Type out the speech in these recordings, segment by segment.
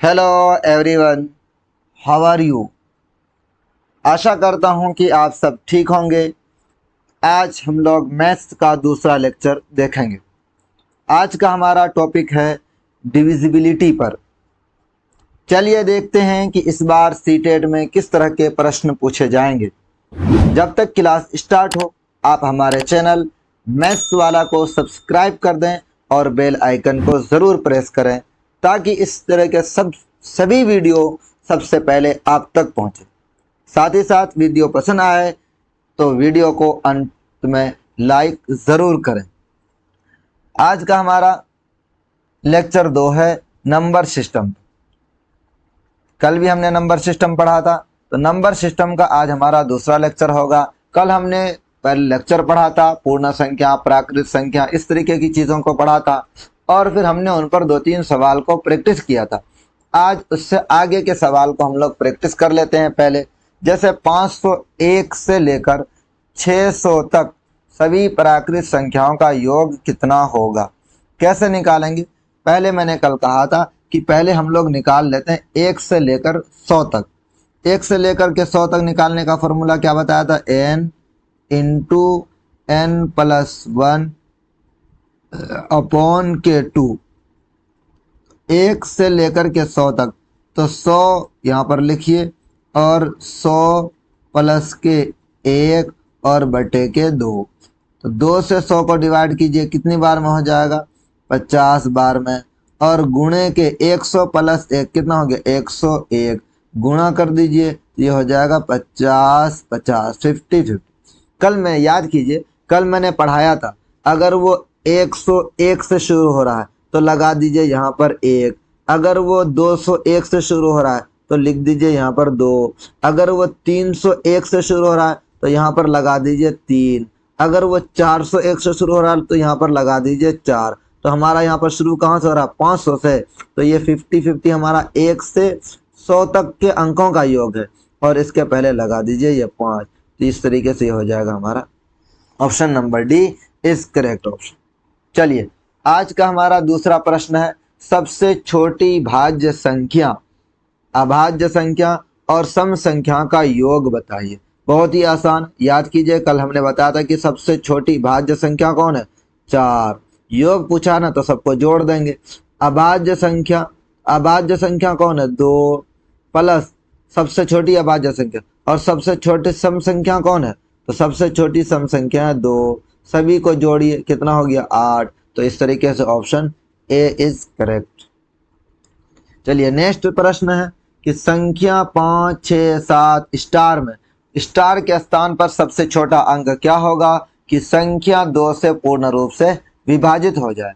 Hello everyone, how are you. आशा करता हूँ कि आप सब ठीक होंगे। आज हम लोग मैथ्स का दूसरा लेक्चर देखेंगे। आज का हमारा टॉपिक है डिविजिबिलिटी पर। चलिए देखते हैं कि इस बार सीटेट में किस तरह के प्रश्न पूछे जाएंगे। जब तक क्लास स्टार्ट हो आप हमारे चैनल मैथ्स वाला को सब्सक्राइब कर दें और बेल आइकन को ज़रूर प्रेस करें ताकि इस तरह के सभी वीडियो सबसे पहले आप तक पहुंचे। साथ ही साथ वीडियो पसंद आए तो वीडियो को अंत में लाइक ज़रूर करें। आज का हमारा लेक्चर 2 है नंबर सिस्टम। कल भी हमने नंबर सिस्टम पढ़ा था, तो नंबर सिस्टम का आज हमारा दूसरा लेक्चर होगा। कल हमने पहले लेक्चर पढ़ा था पूर्ण संख्या, प्राकृत संख्या, इस तरीके की चीज़ों को पढ़ा था और फिर हमने उन पर 2-3 सवाल को प्रैक्टिस किया था। आज उससे आगे के सवाल को हम लोग प्रैक्टिस कर लेते हैं। पहले जैसे 501 से लेकर 600 तक सभी प्राकृत संख्याओं का योग कितना होगा, कैसे निकालेंगे। पहले मैंने कल कहा था कि पहले हम लोग निकाल लेते हैं 1 से लेकर 100 तक। 1 से लेकर के 100 तक निकालने का फॉर्मूला क्या बताया था, n into n plus 1 upon के 2। 1 से लेकर के 100 तक, तो 100 यहाँ पर लिखिए और 100 प्लस के 1 और बटे के 2। तो 2 से 100 को डिवाइड कीजिए, कितनी बार में हो जाएगा, 50 बार में। और गुणे के 100 प्लस 1 कितना हो गया, 101। गुणा कर दीजिए, ये हो जाएगा 50 50 50 50। कल मैं याद कीजिए, कल मैंने पढ़ाया था अगर वो 101 से शुरू हो रहा है तो लगा दीजिए यहाँ पर 1। अगर वो 201 से शुरू हो रहा है तो लिख दीजिए यहाँ पर 2। अगर वो 301 से शुरू हो रहा है तो यहाँ पर लगा दीजिए 3। अगर वो 401 से शुरू हो रहा है तो यहाँ पर लगा दीजिए 4। तो हमारा यहाँ पर शुरू कहाँ से हो रहा है, 500 से। तो ये 50-50 हमारा 1 से 100 तक के अंकों का योग है और इसके पहले लगा दीजिए ये 5। तो इस तरीके से हो जाएगा हमारा option number D is correct option. चलिए आज का हमारा दूसरा प्रश्न है सबसे छोटी भाज्य संख्या, अभाज्य संख्या और सम संख्या का योग बताइए। बहुत ही आसान, याद कीजिए कल हमने बताया था कि सबसे छोटी भाज्य संख्या कौन है, 4। योग पूछा ना तो सबको जोड़ देंगे। अभाज्य संख्या, अभाज्य संख्या कौन है, 2 प्लस सबसे छोटी अभाज्य संख्या, और सबसे छोटी सम संख्या कौन है, तो सबसे छोटी सम संख्या है 2। सभी को जोड़िए, कितना हो गया, 8। तो इस तरीके से ऑप्शन ए इज करेक्ट। चलिए नेक्स्ट प्रश्न है कि संख्या 5, 6, 7 स्टार में, स्टार के स्थान पर सबसे छोटा अंक क्या होगा कि संख्या 2 से पूर्ण रूप से विभाजित हो जाए।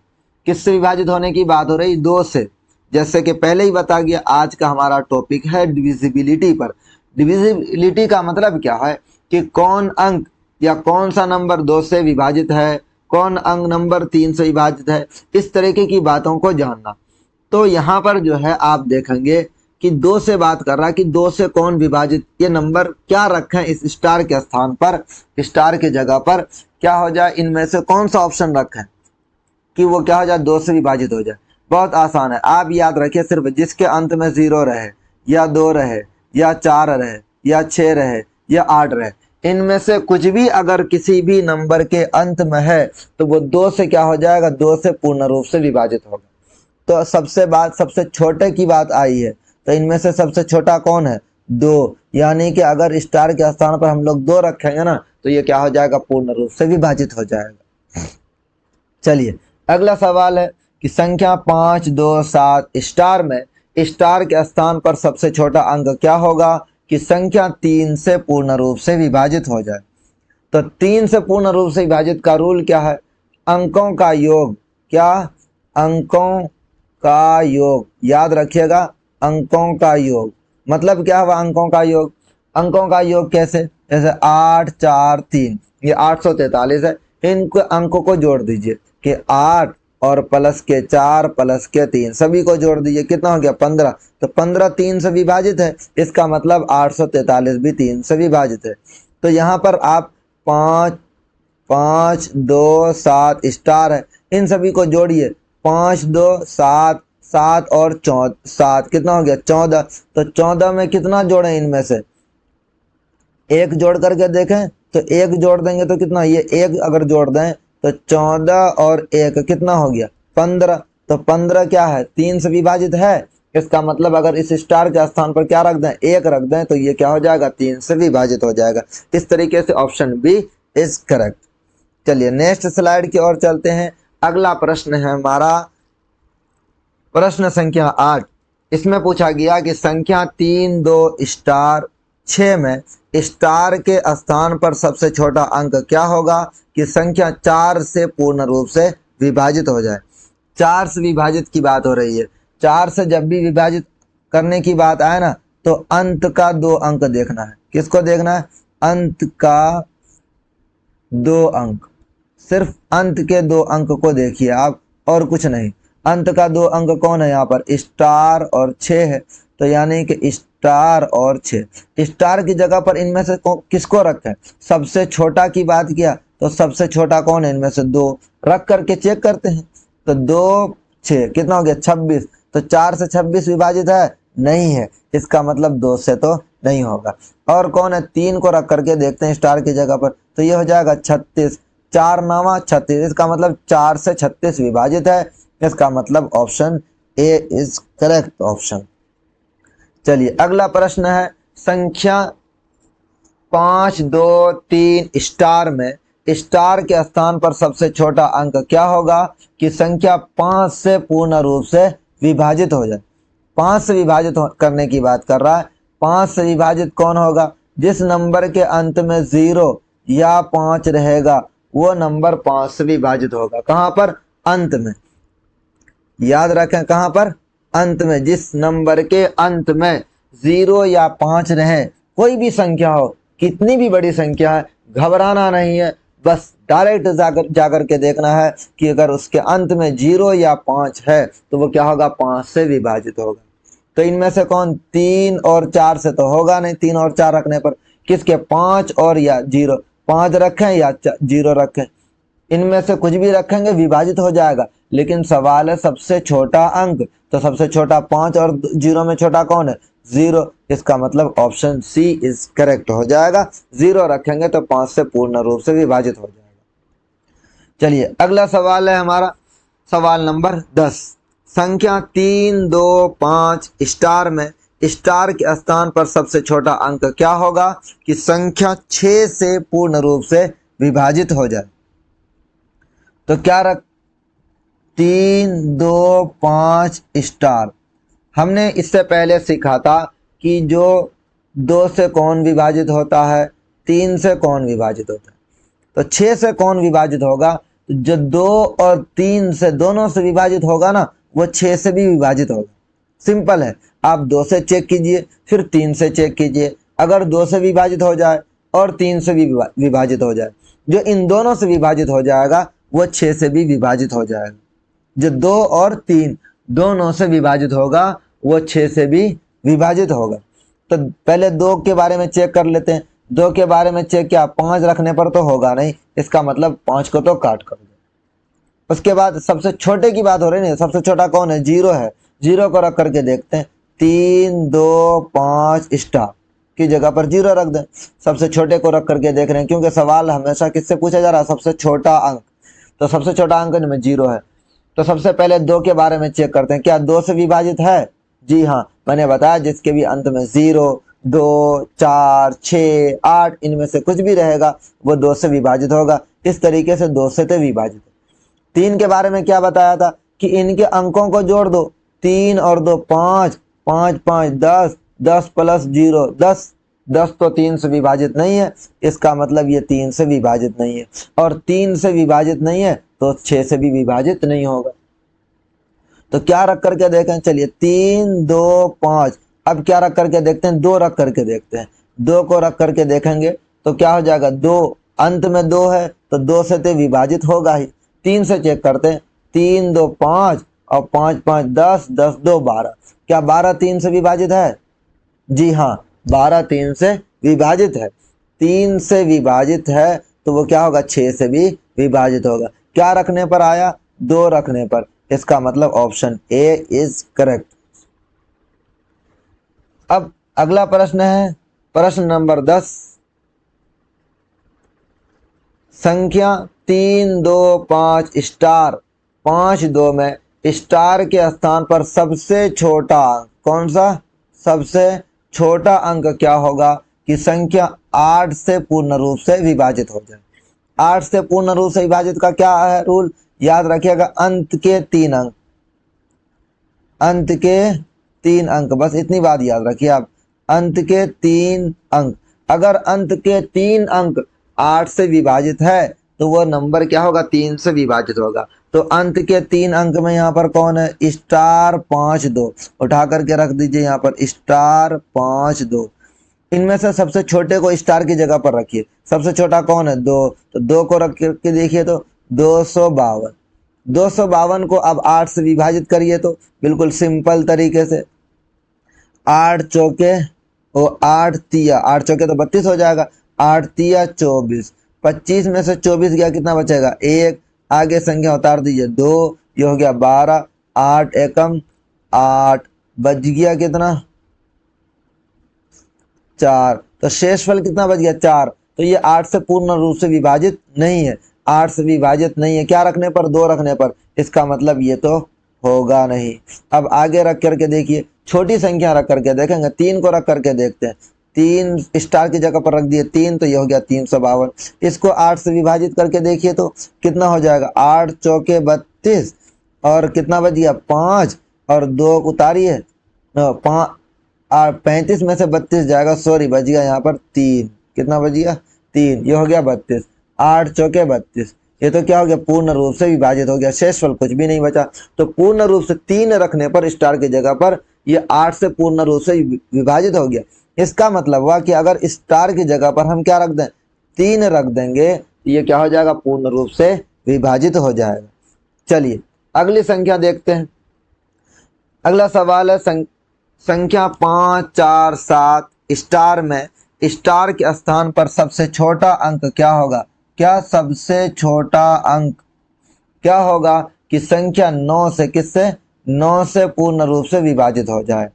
किससे विभाजित होने की बात हो रही, 2 से। जैसे कि पहले ही बता गया आज का हमारा टॉपिक है डिविजिबिलिटी पर। डिविजिबिलिटी का मतलब क्या है कि कौन अंक या कौन सा नंबर 2 से विभाजित है, कौन अंक नंबर 3 से विभाजित है, इस तरीके की बातों को जानना। तो यहाँ पर जो है आप देखेंगे कि 2 से बात कर रहा है कि 2 से कौन विभाजित, ये नंबर क्या रखें इस स्टार के स्थान पर, स्टार की जगह पर क्या हो जाए, इनमें से कौन सा ऑप्शन रखें कि वो क्या हो जाए, 2 से विभाजित हो जाए। बहुत आसान है, आप याद रखिए सिर्फ जिसके अंत में 0 रहे या 2 रहे या 4 रहे या 6 रहे या 8 रहे, इनमें से कुछ भी अगर किसी भी नंबर के अंत में है तो वो 2 से क्या हो जाएगा, 2 से पूर्ण रूप से विभाजित होगा। तो सबसे छोटे की बात आई है, तो इनमें से सबसे छोटा कौन है, 2। यानी कि अगर स्टार के स्थान पर हम लोग 2 रखेंगे ना तो ये क्या हो जाएगा, पूर्ण रूप से विभाजित हो जाएगा। चलिए अगला सवाल है कि संख्या 5, 2, 7 स्टार में, स्टार के स्थान पर सबसे छोटा अंक क्या होगा कि संख्या 3 से पूर्ण रूप से विभाजित हो जाए। तो 3 से पूर्ण रूप से विभाजित का रूल क्या है, अंकों का योग, क्या, अंकों का योग, याद रखिएगा, अंकों का योग। मतलब क्या हुआ अंकों का योग, अंकों का योग कैसे, जैसे 8, 4, 3, ये 843 है। इन अंकों को जोड़ दीजिए कि 8 और प्लस के 4 प्लस के 3 सभी को जोड़ दीजिए, कितना हो गया, 15। तो 15 3 से विभाजित है, इसका मतलब 843 भी 3 से विभाजित है। तो यहाँ पर आप 5, 5, 2, 7 स्टार है, इन सभी को जोड़िए, 5, 2, 7, 7 और 7 कितना हो गया 14। तो 14 में कितना जोड़ें इनमें से, एक जोड़ करके देखें तो एक जोड़ देंगे तो कितना, ये एक अगर जोड़ दें तो 14 और एक कितना हो गया 15। तो 15 क्या है 3 से विभाजित है। इसका मतलब अगर इस स्टार के स्थान पर क्या रख दें, एक रख दें तो ये क्या हो जाएगा 3 से विभाजित हो जाएगा। इस तरीके से ऑप्शन बी इज करेक्ट। चलिए नेक्स्ट स्लाइड की ओर चलते हैं। अगला प्रश्न है हमारा प्रश्न संख्या 8। इसमें पूछा गया कि संख्या 3 2 स्टार 6 में स्टार के स्थान पर सबसे छोटा अंक क्या होगा कि संख्या 4 से पूर्ण रूप से विभाजित हो जाए। 4 से विभाजित की बात हो रही है। 4 से जब भी विभाजित करने की बात आए ना तो अंत का 2 अंक देखना है। किसको देखना है, अंत का 2 अंक, सिर्फ अंत के 2 अंक को देखिए आप और कुछ नहीं। अंत का 2 अंक कौन है यहाँ पर, स्टार और 6 है। तो यानी कि स्टार और 6, स्टार की जगह पर इनमें से किसको रखें, सबसे छोटा की बात किया तो सबसे छोटा कौन है इनमें से 2 रख करके चेक करते हैं। तो 2 6 कितना हो गया 26। तो 4 से 26 विभाजित है, नहीं है। इसका मतलब 2 से तो नहीं होगा। और कौन है, 3 को रख करके देखते हैं स्टार की जगह पर, तो ये हो जाएगा 36। 4 9 36, इसका मतलब 4 से 36 विभाजित है। इसका मतलब option A is correct option. चलिए अगला प्रश्न है संख्या 5 2 3 स्टार में स्टार के स्थान पर सबसे छोटा अंक क्या होगा कि संख्या 5 से पूर्ण रूप से विभाजित हो जाए। 5 से विभाजित करने की बात कर रहा है। 5 से विभाजित कौन होगा, जिस नंबर के अंत में 0 या 5 रहेगा वो नंबर 5 से विभाजित होगा। कहाँ पर, अंत में। याद रखें कहाँ पर, अंत में। जिस नंबर के अंत में 0 या 5 रहे, कोई भी संख्या हो, कितनी भी बड़ी संख्या है, घबराना नहीं है। बस डायरेक्ट जाकर के देखना है कि अगर उसके अंत में 0 या 5 है तो वो क्या होगा, 5 से विभाजित होगा। तो इनमें से कौन, 3 और 4 से तो होगा नहीं। 3 और 4 रखने पर किसके, 5 और या 0, 5 रखें या 0 रखें, इनमें से कुछ भी रखेंगे विभाजित हो जाएगा। लेकिन सवाल है सबसे छोटा अंक, तो सबसे छोटा 5 और 0 में छोटा कौन है, 0। इसका मतलब ऑप्शन सी इज करेक्ट हो जाएगा। 0 रखेंगे तो 5 से पूर्ण रूप से विभाजित हो जाएगा। चलिए अगला सवाल है हमारा सवाल नंबर 10। संख्या 3 2 5 स्टार में स्टार के स्थान पर सबसे छोटा अंक क्या होगा कि संख्या 6 से पूर्ण रूप से विभाजित हो जाए। तो क्या रख, 3 2 5 स्टार। हमने इससे पहले सीखा था कि जो 2 से कौन विभाजित होता है, 3 से कौन विभाजित होता है, तो 6 से कौन विभाजित होगा, तो जो 2 और 3 से दोनों से विभाजित होगा ना वो 6 से भी विभाजित होगा। सिंपल है, आप 2 से चेक कीजिए फिर 3 से चेक कीजिए। अगर 2 से विभाजित हो जाए और 3 से भी विभाजित हो जाए, जो इन दोनों से विभाजित हो जाएगा वो 6 से भी विभाजित हो जाएगा। जो 2 और 3 दोनों से विभाजित होगा वो 6 से भी विभाजित होगा। तो पहले 2 के बारे में चेक कर लेते हैं। 2 के बारे में चेक किया, 5 रखने पर तो होगा नहीं, इसका मतलब 5 को तो काट कर दो। उसके बाद सबसे छोटे की बात हो रही है, सबसे छोटा कौन है, 0 है। 0 को रख करके देखते हैं, 3 2 5 स्टार की जगह पर 0 रख दें। सबसे छोटे को रख करके देख रहे हैं, क्योंकि सवाल हमेशा किससे पूछा जा रहा है, सबसे छोटा अंक। तो सबसे छोटा अंक इनमें 0 है। तो सबसे पहले 2 के बारे में चेक करते हैं, क्या 2 से विभाजित है, जी हाँ, मैंने बताया जिसके भी अंत में 0 2 4 6 8 इनमें से कुछ भी रहेगा वो 2 से विभाजित होगा। इस तरीके से 2 से तो विभाजित है। 3 के बारे में क्या बताया था कि इनके अंकों को जोड़ दो, 3 और 2 5, 5 5 10, 10 प्लस 0 10, 10 तो 3 से विभाजित नहीं है। इसका मतलब ये 3 से विभाजित नहीं है, और 3 से विभाजित नहीं है तो 6 से भी विभाजित नहीं होगा। तो क्या रख करके देखें, चलिए 3 2 5, अब क्या रख करके देखते हैं, 2 रख करके देखते हैं। 2 को रख करके देखेंगे तो क्या हो जाएगा, 2 अंत में 2 है तो 2 से तो विभाजित होगा ही। 3 से चेक करते हैं, 3 2 5 और 5 5 10, 10 2 12, क्या 12 3 से विभाजित है, जी हाँ, 12 3 से विभाजित है। 3 से विभाजित है तो वो क्या होगा, 6 से भी विभाजित होगा। क्या रखने पर आया, 2 रखने पर। इसका मतलब ऑप्शन ए इज करेक्ट। अब अगला प्रश्न है प्रश्न नंबर 10। संख्या 3 2 5 स्टार 5 2 में स्टार के स्थान पर सबसे छोटा अंक कौन सा, सबसे छोटा अंक क्या होगा कि संख्या 8 से पूर्ण रूप से विभाजित हो जाए। 8 से पूर्ण रूप से विभाजित का क्या है रूल, याद रखिएगा, अंत के 3 अंक, अंत के 3 अंक, बस इतनी बात याद रखिए आप, अंत के 3 अंक। अगर अंत के 3 अंक 8 से विभाजित है तो वह नंबर क्या होगा, 3 से विभाजित होगा। तो अंत के 3 अंक में यहाँ पर कौन है, स्टार 5 2, उठा करके रख दीजिए यहाँ पर स्टार 5 2। इनमें से सबसे छोटे को स्टार की जगह पर रखिए, सबसे छोटा कौन है, 2, तो 2 को रख के देखिए तो 252। 252 को अब 8 से विभाजित करिए तो बिल्कुल सिंपल तरीके से 8 चौके वो 8 तिया, 8 चौके तो 32 हो जाएगा, 8 तिया 24, 25 में से 24 गया कितना बचेगा, 1, आगे संख्या उतार दीजिए 2, ये हो गया 12, 8 एकम 8, बच गया कितना 4, तो शेषफल कितना बच गया 4। तो ये 8 से पूर्ण रूप से विभाजित नहीं है, 8 से विभाजित नहीं है, क्या रखने पर, 2 रखने पर, इसका मतलब ये तो होगा नहीं। अब आगे रख करके देखिए, छोटी संख्या रख करके देखेंगे, 3 को रख करके देखते हैं, 3 स्टार की जगह पर रख दिए 3, तो ये हो गया 352। इसको 8 से विभाजित करके देखिए तो कितना हो जाएगा, 8 चौके 32, और कितना बच गया 5, और 2 उतारिए 5, 35 में से 32 जाएगा, सॉरी बच गया यहाँ पर 3, कितना बच गया 3, ये हो गया 32, 8 चौके 32, ये तो क्या हो गया, पूर्ण रूप से विभाजित हो गया, शेषफल कुछ भी नहीं बचा। तो पूर्ण रूप से 3 रखने पर स्टार की जगह पर ये 8 से पूर्ण रूप से विभाजित हो गया। इसका मतलब हुआ कि अगर स्टार की जगह पर हम क्या रख दें, 3 रख देंगे तो ये क्या हो जाएगा, पूर्ण रूप से विभाजित हो जाएगा। चलिए अगली संख्या देखते हैं। अगला सवाल है संख्या 5 4 7 स्टार में स्टार के स्थान पर सबसे छोटा अंक क्या होगा, क्या सबसे छोटा अंक क्या होगा कि संख्या 9 से किससे, 9 से पूर्ण रूप से विभाजित हो जाए।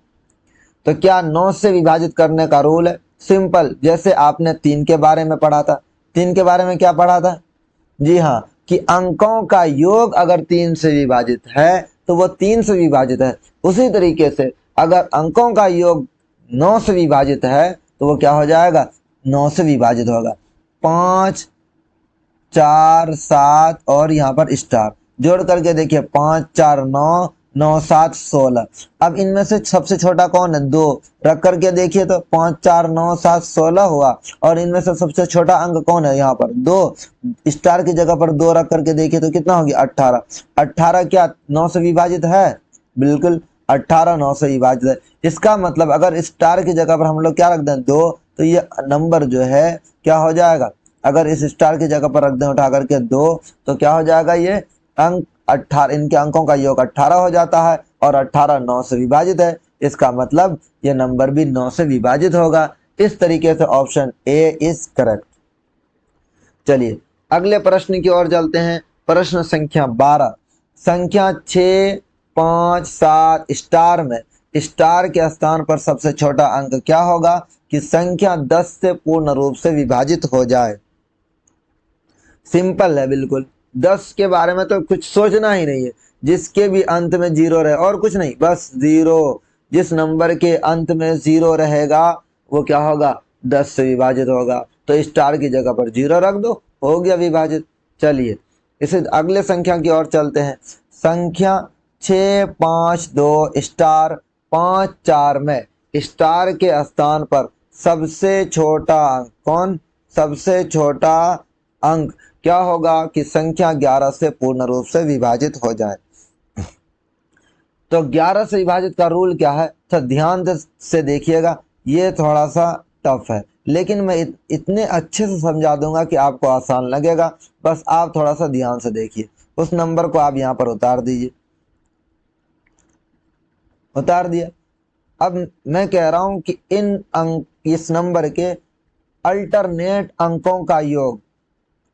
तो क्या 9 से विभाजित करने का रूल है, सिंपल, जैसे आपने 3 के बारे में पढ़ा था। 3 के बारे में क्या पढ़ा था, जी हाँ, कि अंकों का योग अगर 3 से विभाजित है तो वह 3 से विभाजित है। उसी तरीके से अगर अंकों का योग 9 से विभाजित है तो वो क्या हो जाएगा, 9 से विभाजित होगा। 5 4 7 और यहाँ पर स्टार जोड़ करके देखिए, 5 4 9, 9 7 16। अब इनमें से सबसे छोटा कौन है, 2, रख करके देखिए तो 5 4 9 7 16 हुआ, और इनमें से सबसे छोटा अंक कौन है, यहाँ पर 2, स्टार की जगह पर 2 रख करके देखिए तो कितना हो गया 18। 18 क्या 9 से विभाजित है, बिल्कुल 18 9 से विभाजित है। इसका मतलब अगर स्टार की जगह पर हम लोग क्या रख दें 2, तो ये नंबर जो है क्या हो जाएगा, अगर इस स्टार की जगह पर रख दें उठा करके 2, तो क्या हो जाएगा, ये अंक 18, इनके अंकों का योग 18 हो जाता है, और 18 9 से विभाजित है, इसका मतलब ये नंबर भी 9 से विभाजित होगा। इस तरीके से ऑप्शन ए इज करेक्ट। चलिए अगले प्रश्न की ओर चलते हैं। प्रश्न संख्या 12। संख्या 6 5 7 स्टार में स्टार के स्थान पर सबसे छोटा अंक क्या होगा कि संख्या 10 से पूर्ण रूप से विभाजित हो जाए। सिंपल है बिल्कुल, 10 के बारे में तो कुछ सोचना ही नहीं है, जिसके भी अंत में 0 रहे और कुछ नहीं, बस 0, जिस नंबर के अंत में 0 रहेगा वो क्या होगा, 10 से विभाजित होगा। तो स्टार की जगह पर 0 रख दो, हो गया विभाजित। चलिए इसे अगले संख्या की ओर चलते हैं। संख्या 6 5 2 स्टार 5 4 में स्टार के स्थान पर सबसे छोटा अंक कौन, सबसे छोटा अंक क्या होगा कि संख्या 11 से पूर्ण रूप से विभाजित हो जाए। तो 11 से विभाजित का रूल क्या है, तो ध्यान से देखिएगा, ये थोड़ा सा टफ है, लेकिन मैं इतने अच्छे से समझा दूंगा कि आपको आसान लगेगा। बस आप थोड़ा सा ध्यान से देखिए, उस नंबर को आप यहाँ पर उतार दीजिए, उतार दिया। अब मैं कह रहा हूं कि इस नंबर के अल्टरनेट अंकों का योग,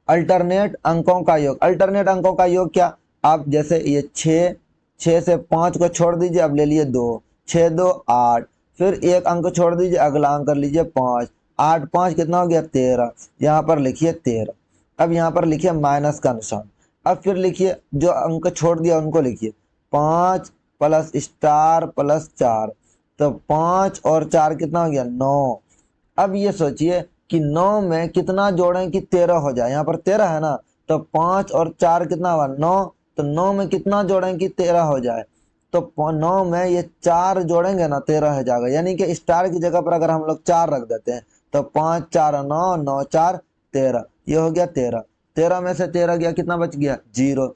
अल्टरनेट अंकों का योग, अल्टरनेट अंकों का योग क्या, आप जैसे ये 6 6 से 5 को छोड़ दीजिए, अब ले लिए 2, 6 2 8, फिर एक अंक छोड़ दीजिए, अगला अंक कर लीजिए 5, 8 5 कितना हो गया 13, यहाँ पर लिखिए 13। अब यहाँ पर लिखिए माइनस का निशान। अब फिर लिखिए जो अंक छोड़ दिया उनको लिखिए, 5 प्लस स्टार प्लस 4, तो 5 और 4 कितना हो गया 9। अब ये सोचिए कि 9 में कितना जोड़ें कि 13 हो जाए, यहाँ पर 13 है ना, तो 5 और 4 कितना हुआ 9, तो 9 में कितना जोड़ें कि 13 हो जाए, तो 9 में ये 4 जोड़ेंगे ना 13 हो जाएगा, यानी कि स्टार की जगह पर अगर हम लोग 4 रख देते हैं तो 5 4 9, 9 4 13, ये हो गया 13। 13 में से 13 गया, कितना बच गया 0।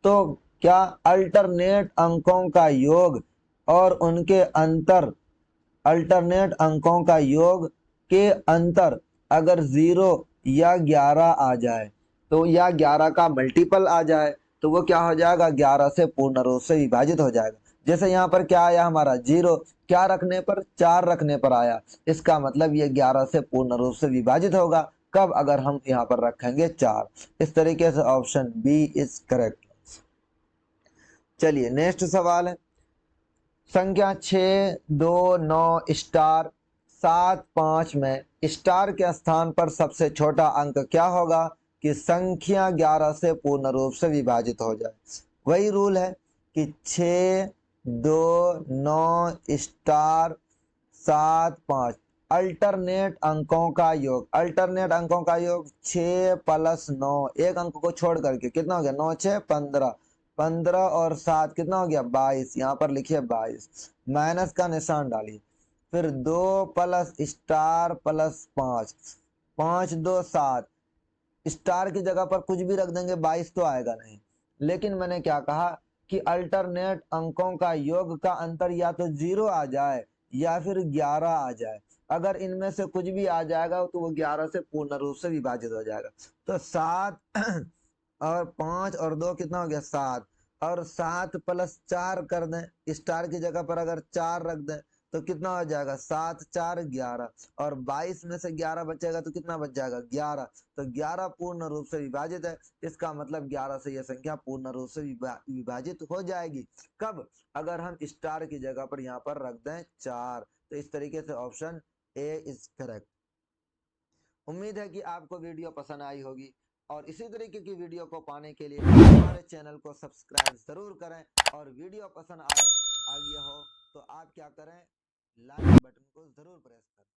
तो क्या अल्टरनेट अंकों का योग और उनके अंतर, अल्टरनेट अंकों का योग के अंतर अगर 0 या 11 आ जाए, तो या 11 का मल्टीपल आ जाए, तो वो क्या हो जाएगा 11 से पूर्ण रूप से विभाजित हो जाएगा। जैसे यहाँ पर क्या आया हमारा 0, क्या रखने पर 4 रखने पर आया, इसका मतलब ये 11 से पूर्ण रूप से विभाजित होगा। कब, अगर हम यहाँ पर रखेंगे 4। इस तरीके से ऑप्शन बी इज करेक्ट। चलिए नेक्स्ट सवाल है, संख्या 6 2 9 स्टार 7 5 में स्टार के स्थान पर सबसे छोटा अंक क्या होगा कि संख्या 11 से पूर्ण रूप से विभाजित हो जाए। वही रूल है कि 6 2 9 स्टार 7 5 अल्टरनेट अंकों का योग, अल्टरनेट अंकों का योग 6 प्लस 9, एक अंक को छोड़ करके कितना हो गया 9 6 15, 15 और 7 कितना हो गया 22, यहाँ पर लिखिए 22, माइनस का निशान डालिए। फिर 2 प्लस स्टार प्लस 5, 5 2 7, स्टार की जगह पर कुछ भी रख देंगे 22 तो आएगा नहीं, लेकिन मैंने क्या कहा कि अल्टरनेट अंकों का योग का अंतर या तो 0 आ जाए या फिर 11 आ जाए। अगर इनमें से कुछ भी आ जाएगा तो वो 11 से पूर्ण रूप से विभाजित हो जाएगा। तो 7 और 5 और 2 कितना हो गया 7, और 7 प्लस 4 कर दें, स्टार की जगह पर अगर 4 रख दें तो कितना हो जाएगा 7 4 11, और 22 में से 11 बचेगा तो कितना बच जाएगा 11, तो 11 पूर्ण रूप से विभाजित है। इसका मतलब 11 से यह संख्या पूर्ण रूप से विभाजित हो जाएगी। कब, अगर हम स्टार की जगह पर यहाँ पर रख दें 4। तो इस तरीके से ऑप्शन ए इज करेक्ट। उम्मीद है कि आपको वीडियो पसंद आई होगी, और इसी तरीके की वीडियो को पाने के लिए हमारे चैनल को सब्सक्राइब जरूर करें, और वीडियो पसंद आ गया हो तो आप क्या करें, लाइक बटन को जरूर प्रेस करें।